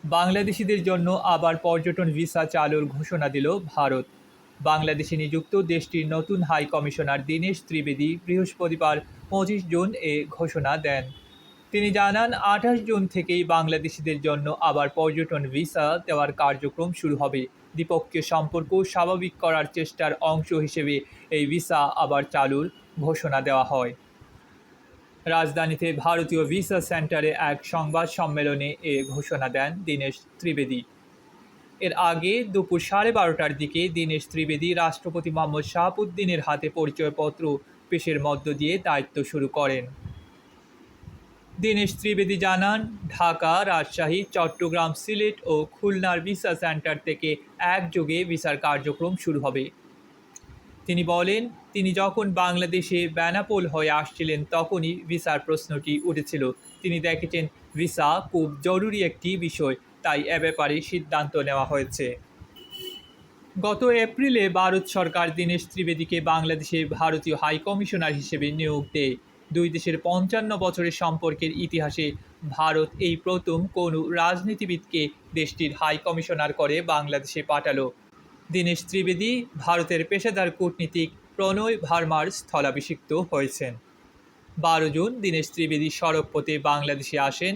বাংলাদেশিদের জন্য আবার পর্যটন ভিসা চালুর ঘোষণা দিল ভারত। বাংলাদেশে নিযুক্ত দেশটির নতুন হাই কমিশনার দীনেশ ত্রিবেদী বৃহস্পতিবার 25 জুন এ ঘোষণা দেন। তিনি জানান, 28 জুন থেকেই বাংলাদেশিদের জন্য আবার পর্যটন ভিসা দেওয়ার কার্যক্রম শুরু হবে। দ্বিপক্ষীয় সম্পর্ক স্বাভাবিক করার চেষ্টার অংশ হিসেবে এই ভিসা আবার চালুর ঘোষণা দেওয়া হয়। রাজধানীতে ভারতীয় ভিসা সেন্টারে এক সংবাদ সম্মেলনে এ ঘোষণা দেন দীনেশ ত্রিবেদী। এর আগে দুপুর 12:30টার দিকে দীনেশ ত্রিবেদী রাষ্ট্রপতি মোহাম্মদ শাহাবুদ্দিনের হাতে পরিচয়পত্র পেশের মধ্য দিয়ে দায়িত্ব শুরু করেন। দীনেশ ত্রিবেদী জানান, ঢাকা, রাজশাহী, চট্টগ্রাম, সিলেট ও খুলনার ভিসা সেন্টার থেকে একযোগে ভিসার কার্যক্রম শুরু হবে। তিনি বলেন, তিনি যখন বাংলাদেশে বেনাপোল হয়ে আসছিলেন তখনই ভিসার প্রশ্নটি উঠেছিল। তিনি দেখেছেন ভিসা খুব জরুরি একটি বিষয়, তাই এ ব্যাপারে সিদ্ধান্ত নেওয়া হয়েছে। গত এপ্রিলে ভারত সরকার দীনেশ ত্রিবেদীকে বাংলাদেশে ভারতীয় হাই কমিশনার হিসেবে নিয়োগ দেয়। দুই দেশের 55 বছরের সম্পর্কের ইতিহাসে ভারত এই প্রথম কোনো রাজনীতিবিদকে দেশটির হাই কমিশনার করে বাংলাদেশে পাঠালো। দীনেশ ত্রিবেদী ভারতের পেশাদার কূটনীতিক প্রণয় ভার্মার স্থলাভিষিক্ত হয়েছেন। 12 জুন দীনেশ ত্রিবেদী সড়ক পথে বাংলাদেশে আসেন